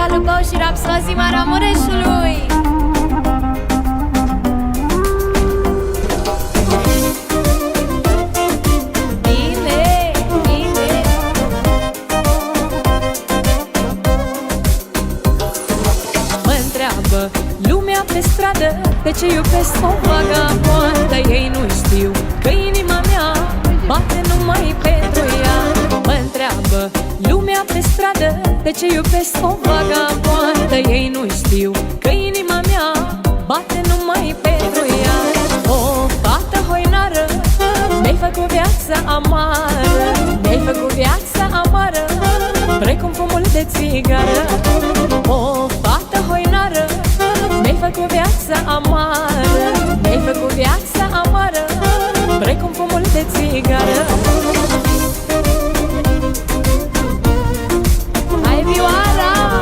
muzica lui Bău și Rapsozii Maramureșului. Lumea pe stradă, de ce iubesc o vagabondă? Ei nu știu că inima mea bate numai pentru ea. Mă întreabă lumea pe stradă, de ce iubesc o vagabondă? Ei nu știu că inima mea bate numai pentru ea. O fată hoinară, mi-ai făcut viața amară, mi-ai făcut viața amară, precum fumul de țigară. O fată hoinară, mi-ai făcut viața amară, mi-ai făcut viața amară, precum fumul de țigară. Hai, vioara!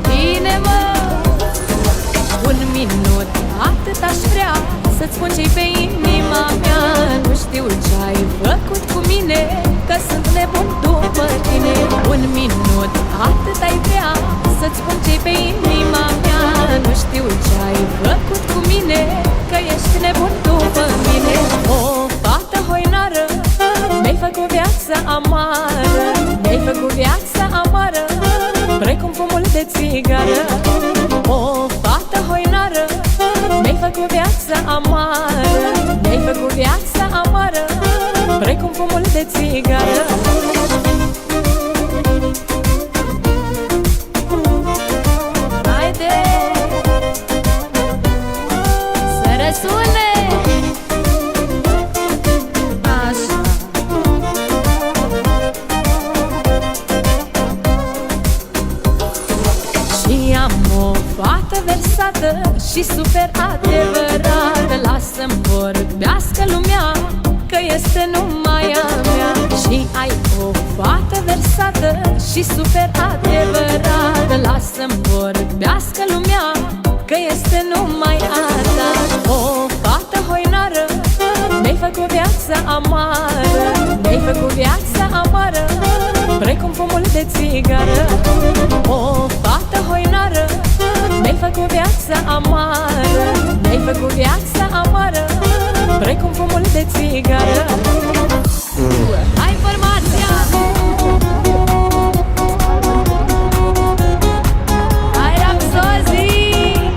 Bine, mă! Un minut, atât aș vrea să-ți spun ce-i pe inima mea. Nu știu ce-ai făcut cu mine, că sunt nebun după tine. Un minut, atât ai vrea să-ți spun ce-i pe inima mea. Nu știu ce-ai făcut cu mine, că ești nebun după mine. O fată hoinară, mi-ai făcut viața amară, mi-ai făcut viața amară, precum fumul de țigară. O fată hoinară, mi-ai făcut viața amară, mi-ai făcut viața amară, precum fumul de țigară. Haide să răsune așa. Și am o fată versată și super adevărată, lasă-mi vorbească lumea, că este numai a mea. Și ai o fată versată și super adevărată, lasă-mi vorbească lumea, că este numai a ta. O fată hoinară, mi-ai făcut viața amară, mi-ai făcut viața amară, precum fumul de țigară. O fată hoinară, mi-ai făcut viața amară, mi-ai făcut viața amară, precum fumul de țigară. Hai, formația! Hai, Rapsozii!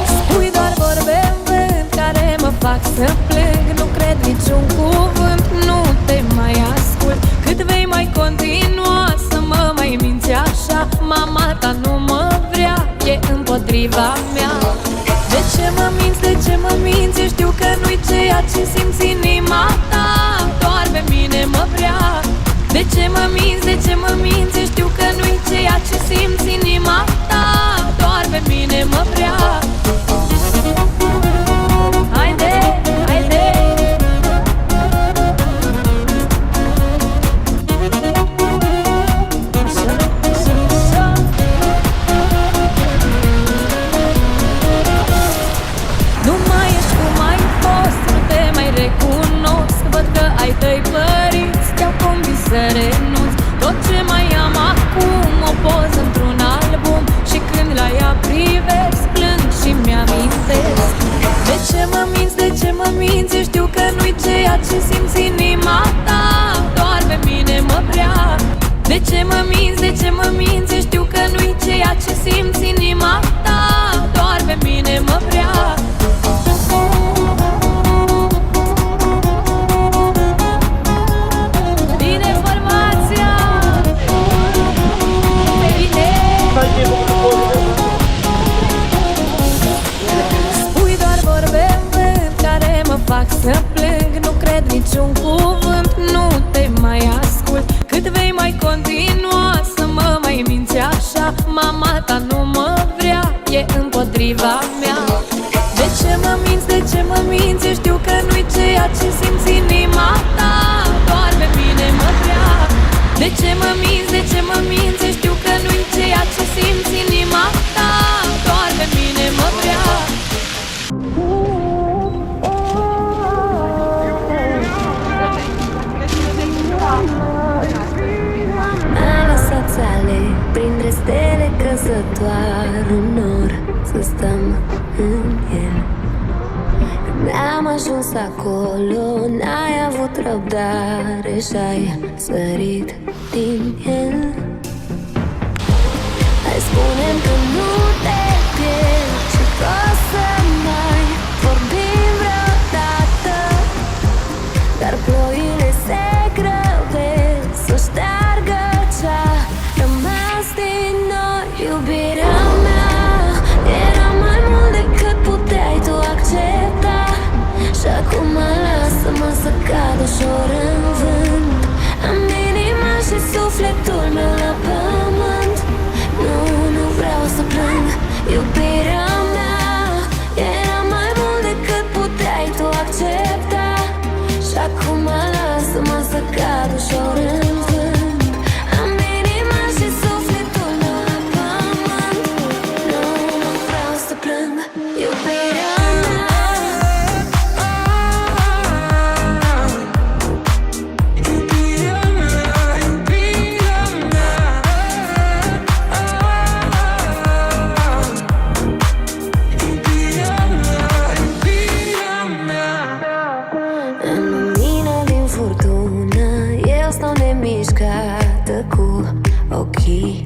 Spui doar vorbe în vânt care mă fac să plâng. Nu cred niciun cuvânt, nu te mai ascult. Cât vei mai continua să mă mai minți așa? Mama ta nu mă vrea, e împotriva mea. De ce mă minți, de ce mă minți? Eu știu că nu-i ceea ce simți inima ta, doar pe mine mă vrea. De ce mă minți, de ce mă minți? Eu știu că nu-i ceea ce simți inima ta, doar pe mine mă vrea. Haide, haide! Nu mai ești cum ai fost, nu te mai recunosc. Văd că ai tăi părinți te-au convins să renunți. Tot ce mai am acum o poză într-un album, și când la ea privesc plâng și mi-amintesc. De ce mă minți, de ce mă minți? Eu știu că nu-i ceea ce simți inima ta, doar pe mine mă vrea. De ce mă minți, de ce mă minți? Eu știu că nu-i ceea ce simți inima ta, doar pe mine mă vrea. Bine, formația! Bine! Spui doar vorbe în vânt care mă fac să plâng. Nu cred niciun cuvânt, nu te mai ascult. Cât vei mai continua să mă mai minți așa? Mama ta nu mă vrea, e împotriva mea. De ce mă minți, de ce mă minți? Eu știu că nu-i ceea ce simți inima ta, doar pe mine mă vrea. De ce mă minți, de ce mă minți? Știu că nu-i ceea ce simți inima ta, doar pe mine mă vrea. M-a lăsat să aleg printre stele căzătoare, un nor să stăm în el. Când am ajuns acolo, n-ai avut răbdare și-ai sărit din el. Hai, spune-mi că nu te pierd și că o să mai vorbim vreodată, dar ploile se grăbesc să șteargă ce-a rămas din noi. Iubirea mea era mai mult decât puteai tu accepta, și acum lasă-mă să cad ușor în vânt. Am inima și sufletul meu la pământ. Nu, nu vreau să plâng. Iubirea mea era mai mult decât puteai tu accepta, și acum lasă-mă să cad ușor în vânt. Am inima și sufletul meu la pământ. Nu, nu vreau să plâng. Iubirea cu ochii